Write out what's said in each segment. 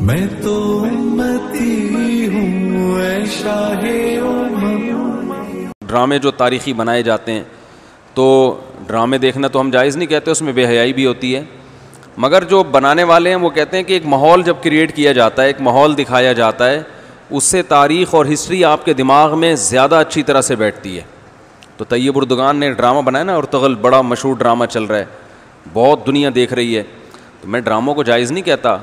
میں تو امتی ہوں اے شاہ ڈرامے جو تاریخی بنائے جاتے ہیں تو ڈرامے دیکھنا تو ہم جائز نہیں کہتے, اس میں بے حیائی بھی ہوتی ہے, مگر جو بنانے والے ہیں وہ کہتے ہیں کہ ایک ماحول جب کریٹ کیا جاتا ہے, ایک ماحول دکھایا جاتا ہے, اس سے تاریخ اور ہسٹری آپ کے دماغ میں زیادہ اچھی طرح سے بیٹھتی ہے. تو طیب اردگان نے ڈرامہ بنایا نا, ارطغرل بڑا مشہور ڈرامہ چل رہا ہے, بہت دنیا دیکھ رہی ہے, تو میں ڈراموں کو جائز نہیں کہتا,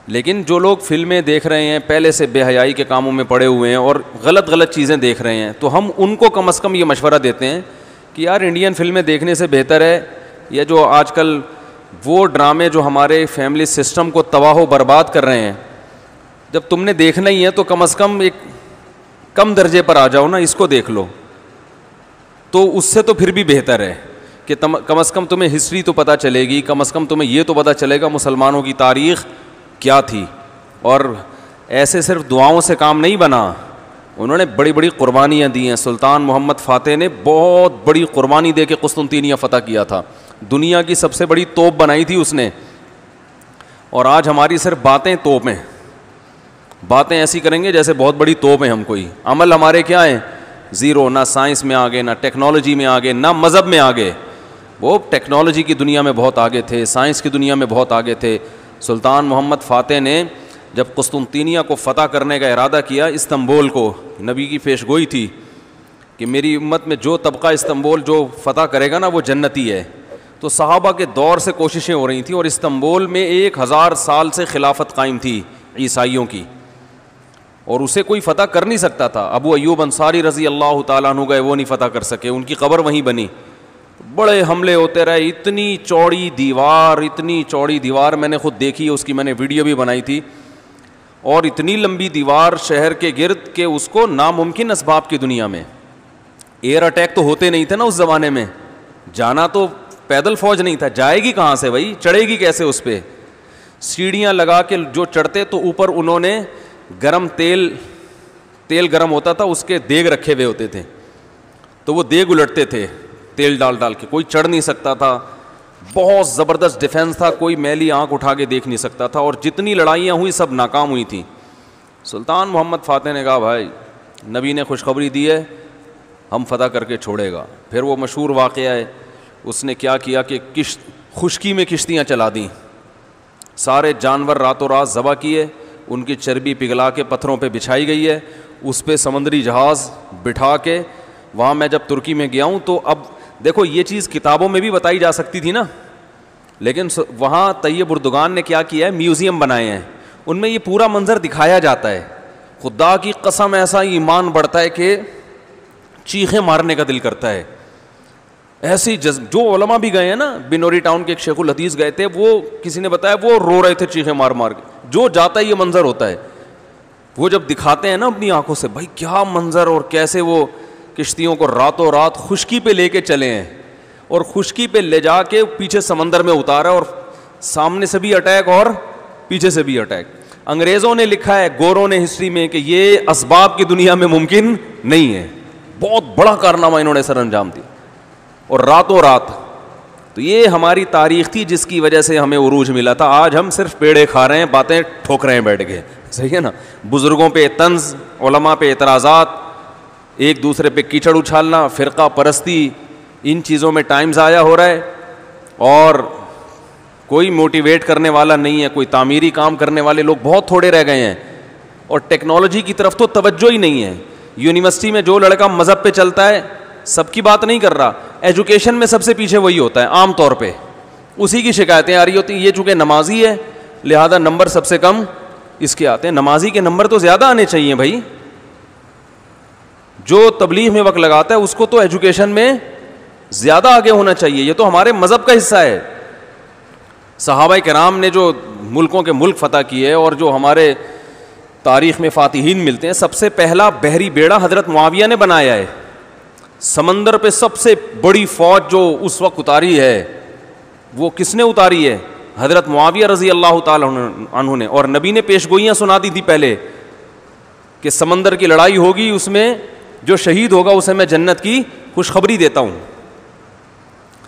لیکن جو لوگ فلمیں دیکھ رہے ہیں پہلے سے بے حیائی کے کاموں میں پڑے ہوئے ہیں اور غلط چیزیں دیکھ رہے ہیں, تو ہم ان کو کم از کم یہ مشورہ دیتے ہیں کہ یار انڈین فلمیں دیکھنے سے بہتر ہے یہ جو آج کل وہ ڈرامے جو ہمارے فیملی سسٹم کو تباہ و برباد کر رہے ہیں, جب تم نے دیکھنا ہی ہے تو کم از کم ایک کم درجے پر آ جاؤ نا, اس کو دیکھ لو, تو اس سے تو پھر بھی بہتر ہے کہ کم از کم تمہیں ہسٹری تو پتہ چلے گی, کم از کم تمہیں یہ تو پتہ چلے گا مسلمانوں کی تاریخ کیا تھی. اور ایسے صرف دعاؤں سے کام نہیں بنا, انہوں نے بڑی بڑی قربانیاں دی ہیں. سلطان محمد فاتح نے بہت بڑی قربانی دے کے قسطنطینیہ فتح کیا تھا, دنیا کی سب سے بڑی توپ بنائی تھی اس نے, اور آج ہماری صرف باتیں توپ ہیں, باتیں ایسی کریں گے جیسے بہت بڑی توپ ہیں ہم, کوئی عمل ہمارے کیا ہیں زیرو, نہ سائنس میں آگے, نہ ٹیکنالوجی میں آگے, نہ مذہب میں آگے. وہ ٹیکنالوجی کی دنیا میں بہت آگے تھے, سائنس کی دنیا میں بہت آگے تھے. سلطان محمد فاتح نے جب قسطنطینیہ کو فتح کرنے کا ارادہ کیا, استنبول کو, نبی کی پیشگوئی تھی کہ میری امت میں جو طبقہ استنبول جو فتح کرے گا نا وہ جنتی ہے. تو صحابہ کے دور سے کوششیں ہو رہی تھیں, اور استنبول میں 1000 سال سے خلافت قائم تھی عیسائیوں کی, اور اسے کوئی فتح کر نہیں سکتا تھا. ابو ایوب انصاری رضی اللہ تعالیٰ عنہ گئے, وہ نہیں فتح کر سکے, ان کی قبر وہیں بنی. بڑے حملے ہوتے رہے, اتنی چوڑی دیوار میں نے خود دیکھی ہے, اس کی میں نے ویڈیو بھی بنائی تھی, اور اتنی لمبی دیوار شہر کے گرد کہ اس کو ناممکن اسباب کی دنیا میں, ایئر اٹیک تو ہوتے نہیں تھے نا اس زمانے میں, جانا تو پیدل فوج نہیں تھا, جائے گی کہاں سے بھائی, چڑھے گی کیسے اس پہ, سیڑھیاں لگا کے جو چڑھتے تو اوپر انہوں نے گرم تیل گرم ہوتا تھا, اس کے دیگ رکھے ہوئے ہوتے تھے, تو وہ دیگ الٹتے تھے تیل ڈال کے, کوئی چڑھ نہیں سکتا تھا. بہت زبردست ڈیفینس تھا, کوئی میلی آنکھ اٹھا کے دیکھ نہیں سکتا تھا, اور جتنی لڑائیاں ہوئی سب ناکام ہوئی تھیں. سلطان محمد فاتح نے کہا بھائی نبی نے خوشخبری دی ہے, ہم فتح کر کے چھوڑے گا. پھر وہ مشہور واقعہ ہے, اس نے کیا کیا کہ خشکی میں کشتیاں چلا دیں, سارے جانور راتوں رات ذبح کیے, ان کی چربی پگھلا کے پتھروں پہ بچھائی گئی ہے, اس پہ سمندری جہاز بٹھا کے. وہاں میں جب ترکی میں گیا ہوں تو اب دیکھو یہ چیز کتابوں میں بھی بتائی جا سکتی تھی نا, لیکن وہاں طیب اردگان نے کیا کیا ہے, میوزیم بنائے ہیں, ان میں یہ پورا منظر دکھایا جاتا ہے. خدا کی قسم ایسا ایمان بڑھتا ہے کہ چیخیں مارنے کا دل کرتا ہے. ایسی جو علماء بھی گئے ہیں نا, بنوری ٹاؤن کے ایک شیخ الحدیث گئے تھے, وہ کسی نے بتایا وہ رو رہے تھے چیخیں مار کے, جو جاتا ہے یہ منظر ہوتا ہے. وہ جب دکھاتے ہیں نا اپنی آنکھوں سے, بھائی کیا منظر, اور کیسے وہ کشتیوں کو راتوں رات خشکی پہ لے کے چلے ہیں, اور خشکی پہ لے جا کے پیچھے سمندر میں اتارا, اور سامنے سے بھی اٹیک اور پیچھے سے بھی اٹیک. انگریزوں نے لکھا ہے, گوروں نے ہسٹری میں, کہ یہ اسباب کی دنیا میں ممکن نہیں ہے. بہت بڑا کارنامہ انہوں نے سر انجام دیا, اور راتوں رات. تو یہ ہماری تاریخ تھی جس کی وجہ سے ہمیں عروج ملا تھا. آج ہم صرف پیڑے کھا رہے ہیں, باتیں ٹھوک رہے ہیں بیٹھ کے, صحیح ہے نا. بزرگوں پہ طنز, علماء پہ اعتراضات, ایک دوسرے پہ کیچڑ اچھالنا, فرقہ پرستی, ان چیزوں میں ٹائم ضائع ہو رہا ہے, اور کوئی موٹیویٹ کرنے والا نہیں ہے, کوئی تعمیری کام کرنے والے لوگ بہت تھوڑے رہ گئے ہیں, اور ٹیکنالوجی کی طرف تو توجہ ہی نہیں ہے. یونیورسٹی میں جو لڑکا مذہب پہ چلتا ہے, سب کی بات نہیں کر رہا, ایجوکیشن میں سب سے پیچھے وہی ہوتا ہے عام طور پہ, اسی کی شکایتیں آ رہی ہوتی ہیں. یہ چونکہ نمازی ہے لہذا نمبر سب سے کم اس کے آتے ہیں. نمازی کے نمبر تو زیادہ آنے چاہیے بھائی, جو تبلیغ میں وقت لگاتا ہے اس کو تو ایجوکیشن میں زیادہ آگے ہونا چاہیے. یہ تو ہمارے مذہب کا حصہ ہے. صحابہ کرام نے جو ملکوں کے ملک فتح کیے, اور جو ہمارے تاریخ میں فاتحین ملتے ہیں, سب سے پہلا بحری بیڑا حضرت معاویہ نے بنایا ہے. سمندر پہ سب سے بڑی فوج جو اس وقت اتاری ہے وہ کس نے اتاری ہے؟ حضرت معاویہ رضی اللہ تعالیٰ عنہ نے. اور نبی نے پیشگوئیاں سنا دی تھی پہلے کہ سمندر کی لڑائی ہوگی, اس میں جو شہید ہوگا اسے میں جنت کی خوشخبری دیتا ہوں.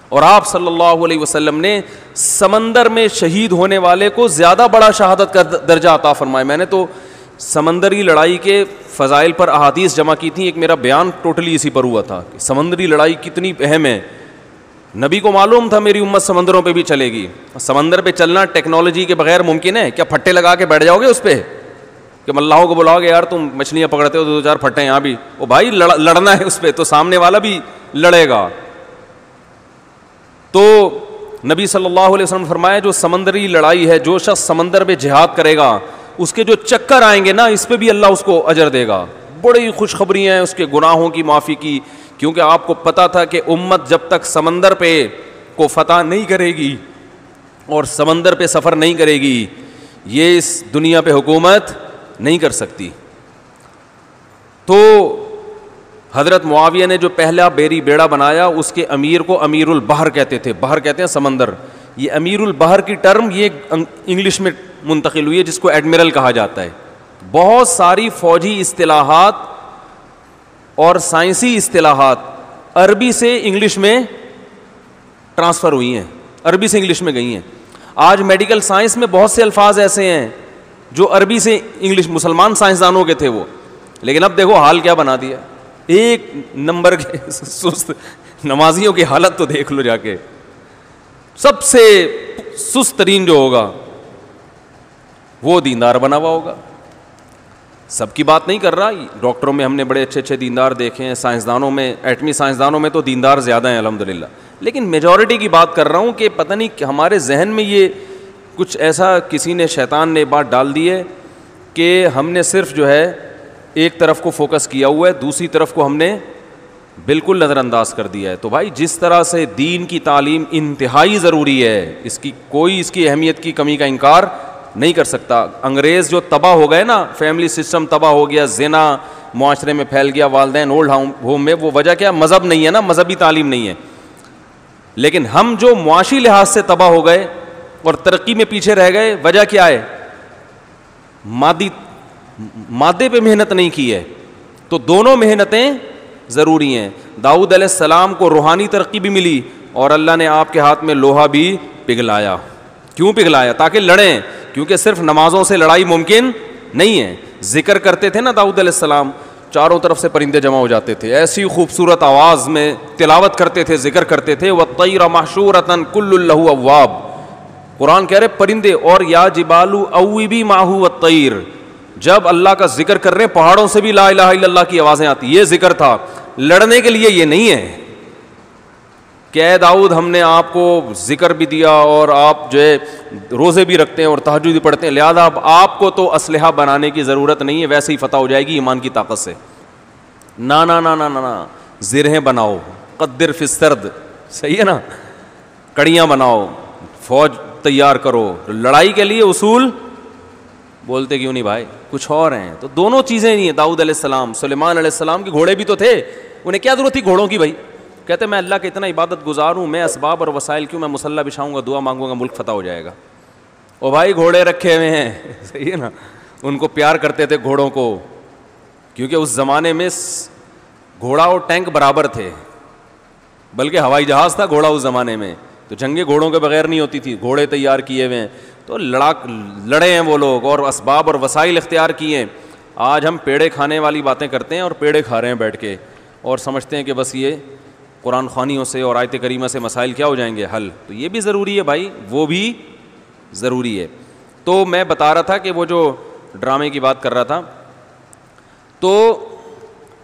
اور آپ صلی اللہ علیہ وسلم نے سمندر میں شہید ہونے والے کو زیادہ بڑا شہادت کا درجہ عطا فرمایا. میں نے تو سمندری لڑائی کے فضائل پر احادیث جمع کی تھیں, ایک میرا بیان ٹوٹلی اسی پر ہوا تھا کہ سمندری لڑائی کتنی اہم ہے. نبی کو معلوم تھا میری امت سمندروں پہ بھی چلے گی. سمندر پہ چلنا ٹیکنالوجی کے بغیر ممکن ہے کیا؟ پھٹے لگا کے بیٹھ جاؤ گے اس پہ کہ ملاحوں کو بلاؤ گے یار تم مچھلیاں پکڑتے ہو, دو چار پھٹے یہاں بھی, او بھائی لڑنا ہے اس پہ تو سامنے والا بھی لڑے گا. تو نبی صلی اللہ علیہ وسلم نے فرمایا جو سمندری لڑائی ہے, جو شخص سمندر پہ جہاد کرے گا اس کے جو چکر آئیں گے نا اس پہ بھی اللہ اس کو اجر دے گا. بڑی خوشخبری ہیں اس کے گناہوں کی معافی کی, کیونکہ آپ کو پتا تھا کہ امت جب تک سمندر پہ کو فتح نہیں کرے گی اور سمندر پہ سفر نہیں کرے گی یہ اس دنیا پہ حکومت نہیں کر سکتی. تو حضرت معاویہ نے جو پہلا بیڑا بنایا اس کے امیر کو امیر البحر کہتے تھے. بحر کہتے ہیں سمندر. یہ امیر البحر کی ٹرم یہ انگلش میں منتقل ہوئی ہے جس کو ایڈمرل کہا جاتا ہے. بہت ساری فوجی اصطلاحات اور سائنسی اصطلاحات عربی سے انگلش میں ٹرانسفر ہوئی ہیں, عربی سے انگلش میں گئی ہیں. آج میڈیکل سائنس میں بہت سے الفاظ ایسے ہیں جو عربی سے انگلش, مسلمان سائنسدانوں کے تھے وہ, لیکن اب دیکھو حال کیا بنا دیا. ایک نمبر کے سست نمازیوں کی حالت تو دیکھ لو جا کے. سب سے سست ترین جو ہوگا وہ دیندار بنا ہوا ہوگا. سب کی بات نہیں کر رہا, ڈاکٹروں میں ہم نے بڑے اچھے اچھے دیندار دیکھے ہیں, سائنسدانوں میں, ایٹمی سائنسدانوں میں تو دیندار زیادہ ہیں الحمدللہ, لیکن میجورٹی کی بات کر رہا ہوں کہ پتہ نہیں ہمارے ذہن میں یہ کچھ ایسا کسی نے, شیطان نے بات ڈال دی ہے کہ ہم نے صرف جو ہے ایک طرف کو فوکس کیا ہوا ہے, دوسری طرف کو ہم نے بالکل نظر انداز کر دیا ہے. تو بھائی جس طرح سے دین کی تعلیم انتہائی ضروری ہے, اس کی کوئی اس کی اہمیت کی کمی کا انکار نہیں کر سکتا. انگریز جو تباہ ہو گئے نا, فیملی سسٹم تباہ ہو گیا, زنا معاشرے میں پھیل گیا, والدین اولڈ ہوم میں, وہ وجہ کیا؟ مذہب نہیں ہے نا, مذہبی تعلیم نہیں ہے. لیکن ہم جو معاشی لحاظ سے تباہ ہو گئے اور ترقی میں پیچھے رہ گئے, وجہ کیا ہے؟ مادے پہ محنت نہیں کی ہے. تو دونوں محنتیں ضروری ہیں. داؤد علیہ السلام کو روحانی ترقی بھی ملی اور اللہ نے آپ کے ہاتھ میں لوہا بھی پگھلایا. کیوں پگھلایا؟ تاکہ لڑیں, کیونکہ صرف نمازوں سے لڑائی ممکن نہیں ہے. ذکر کرتے تھے نا داؤد علیہ السلام, چاروں طرف سے پرندے جمع ہو جاتے تھے, ایسی خوبصورت آواز میں تلاوت کرتے تھے, ذکر کرتے تھے. وَالطَّيْرَ مَحْشُورَةً كُلٌّ لَهُ أَوَّابٌ, قرآن کہہ رہے پرندے, اور یا جبالُ أَوِّبِي مَعَهُ وَالطَّيْرُ, جب اللہ کا ذکر کر رہے ہیں پہاڑوں سے بھی لا الہ الا اللہ کی آوازیں آتی. یہ ذکر تھا, لڑنے کے لیے یہ نہیں ہے کہ اے داؤد ہم نے آپ کو ذکر بھی دیا اور آپ جو ہے روزے بھی رکھتے ہیں اور تہجد بھی پڑھتے ہیں, لہذا اب آپ کو تو اسلحہ بنانے کی ضرورت نہیں ہے, ویسے ہی فتح ہو جائے گی ایمان کی طاقت سے. نا نا نا نا نا, زرہیں بناؤ, قدر فی السرد, صحیح ہے نا, کڑیاں بناؤ, فوج تیار کرو, لڑائی کے لیے اصول بولتے کیوں نہیں بھائی, کچھ اور ہیں. تو دونوں چیزیں نہیں ہیں. داؤد علیہ السلام, سلیمان علیہ السلام کے گھوڑے بھی تو تھے, انہیں کیا ضرورت تھی گھوڑوں کی بھائی؟ کہتے میں اللہ کا اتنا عبادت گزار ہوں, میں اسباب اور وسائل کیوں, میں مصلی بچھاؤں گا, دعا مانگوں گا, ملک فتح ہو جائے گا. او بھائی گھوڑے رکھے ہوئے ہیں, صحیح ہے نا, ان کو پیار کرتے تھے گھوڑوں کو, کیونکہ اس زمانے میں گھوڑا اور ٹینک برابر تھے, بلکہ ہوائی جہاز تھا گھوڑا اس زمانے میں, تو جنگیں گھوڑوں کے بغیر نہیں ہوتی تھی, گھوڑے تیار کیے ہوئے ہیں. تو لڑے ہیں وہ لوگ اور اسباب اور وسائل اختیار کیے ہیں. آج ہم پیڑے کھانے والی باتیں کرتے ہیں اور پیڑے کھا رہے ہیں بیٹھ کے, اور سمجھتے ہیں کہ بس یہ قرآن خوانیوں سے اور آیت کریمہ سے مسائل کیا ہو جائیں گے حل. تو یہ بھی ضروری ہے بھائی, وہ بھی ضروری ہے. تو میں بتا رہا تھا کہ وہ جو ڈرامے کی بات کر رہا تھا, تو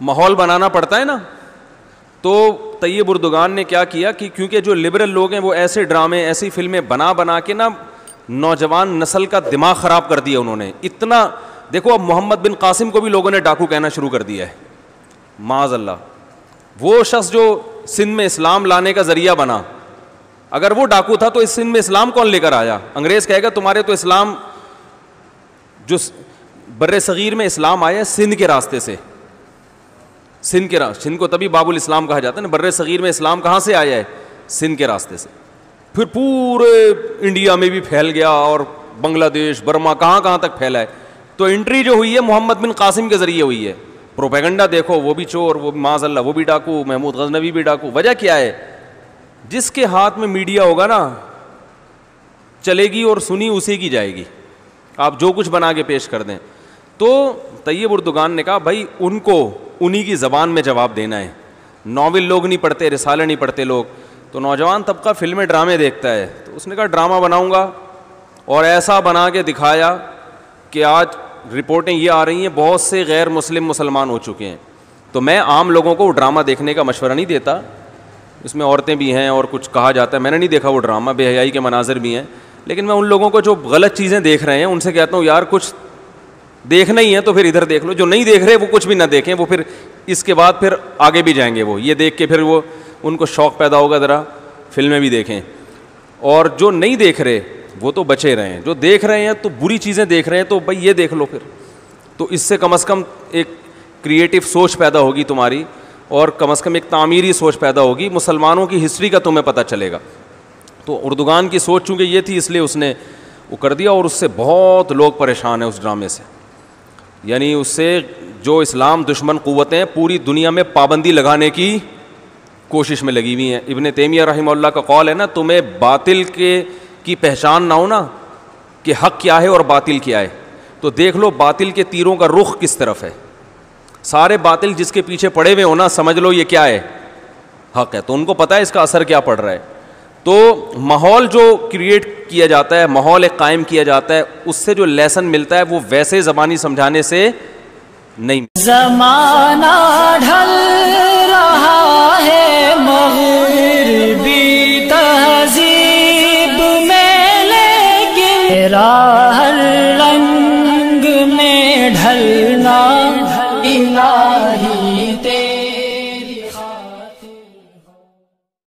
ماحول بنانا پڑتا ہے نا. تو طیب اردگان نے کیا کیا کہ کیونکہ جو لبرل لوگ ہیں وہ ایسے ڈرامے, ایسی فلمیں بنا کے نا نوجوان نسل کا دماغ خراب کر دیا انہوں نے. اتنا دیکھو, اب محمد بن قاسم کو بھی لوگوں نے ڈاکو کہنا شروع کر دیا ہے, معاذ اللہ. وہ شخص جو سندھ میں اسلام لانے کا ذریعہ بنا, اگر وہ ڈاکو تھا تو اس سندھ میں اسلام کون لے کر آیا؟ انگریز کہے گا تمہارے تو اسلام, جو بر صغیر میں اسلام آیا سندھ کے راستے سے, سندھ کو تبھی باب الاسلام کہا جاتا ہے نا. بر صغیر میں اسلام کہاں سے آیا ہے؟ سندھ کے راستے سے. پھر پورے انڈیا میں بھی پھیل گیا اور بنگلہ دیش, برما, کہاں تک پھیلا ہے. تو انٹری جو ہوئی ہے محمد بن قاسم کے ذریعے ہوئی ہے. پروپیگنڈا دیکھو, وہ بھی چور, وہ بھی معاذ اللہ, وہ بھی ڈاکو, محمود غزنوی بھی ڈاکو. وجہ کیا ہے؟ جس کے ہاتھ میں میڈیا ہوگا نا چلے گی اور سنی اسی کی جائے گی, آپ جو کچھ بنا کے پیش کر دیں. تو طیب اردگان نے کہا بھائی ان کو انہی کی زبان میں جواب دینا ہے. ناول لوگ نہیں پڑھتے, رسالے نہیں پڑھتے لوگ, تو نوجوان طبقہ فلمیں ڈرامے دیکھتا ہے. تو اس نے کہا ڈرامہ بناؤں گا, اور ایسا بنا کے دکھایا کہ آج رپورٹیں یہ آ رہی ہیں بہت سے غیر مسلم مسلمان ہو چکے ہیں. تو میں عام لوگوں کو وہ ڈرامہ دیکھنے کا مشورہ نہیں دیتا, اس میں عورتیں بھی ہیں اور کچھ کہا جاتا ہے, میں نے نہیں دیکھا وہ ڈرامہ, بے حیائی کے مناظر بھی ہیں, لیکن میں ان لوگوں کو جو غلط چیزیں دیکھ رہے ہیں ان سے کہتا ہوں یار کچھ دیکھنا ہی ہے تو پھر ادھر دیکھ لو, جو نہیں دیکھ رہے وہ کچھ بھی نہ دیکھیں, وہ پھر اس کے بعد پھر آگے بھی جائیں گے, وہ یہ دیکھ کے پھر وہ ان کو شوق پیدا ہوگا ذرا فلمیں بھی دیکھیں. اور جو نہیں دیکھ رہے وہ تو بچے رہے ہیں, جو دیکھ رہے ہیں تو بری چیزیں دیکھ رہے ہیں تو بھائی یہ دیکھ لو پھر, تو اس سے کم از کم ایک کریٹیو سوچ پیدا ہوگی تمہاری, اور کم از کم ایک تعمیری سوچ پیدا ہوگی, مسلمانوں کی ہسٹری کا تمہیں پتہ چلے گا. تو اردگان کی سوچ چونکہ یہ تھی اس لیے اس نے وہ کر دیا, اور اس سے بہت لوگ پریشان ہیں اس ڈرامے سے. یعنی اس سے جو اسلام دشمن قوتیں پوری دنیا میں پابندی لگانے کی کوشش میں لگی ہوئی ہیں. ابن تیمیہ رحمہ اللہ کا قول ہے نا, تمہیں باطل کی پہچان نہ ہو نا کہ حق کیا ہے اور باطل کیا ہے, تو دیکھ لو باطل کے تیروں کا رخ کس طرف ہے. سارے باطل جس کے پیچھے پڑے ہوئے ہو نا, سمجھ لو یہ کیا ہے, حق ہے, تو ان کو پتہ ہے اس کا اثر کیا پڑ رہا ہے. تو ماحول جو کریٹ کیا جاتا ہے, ماحول ایک قائم کیا جاتا ہے, اس سے جو لیسن ملتا ہے وہ ویسے زبانی سمجھانے سے نہیں. زمانہ ڈھل رہا ہے مغربی تہذیب میں, لیکن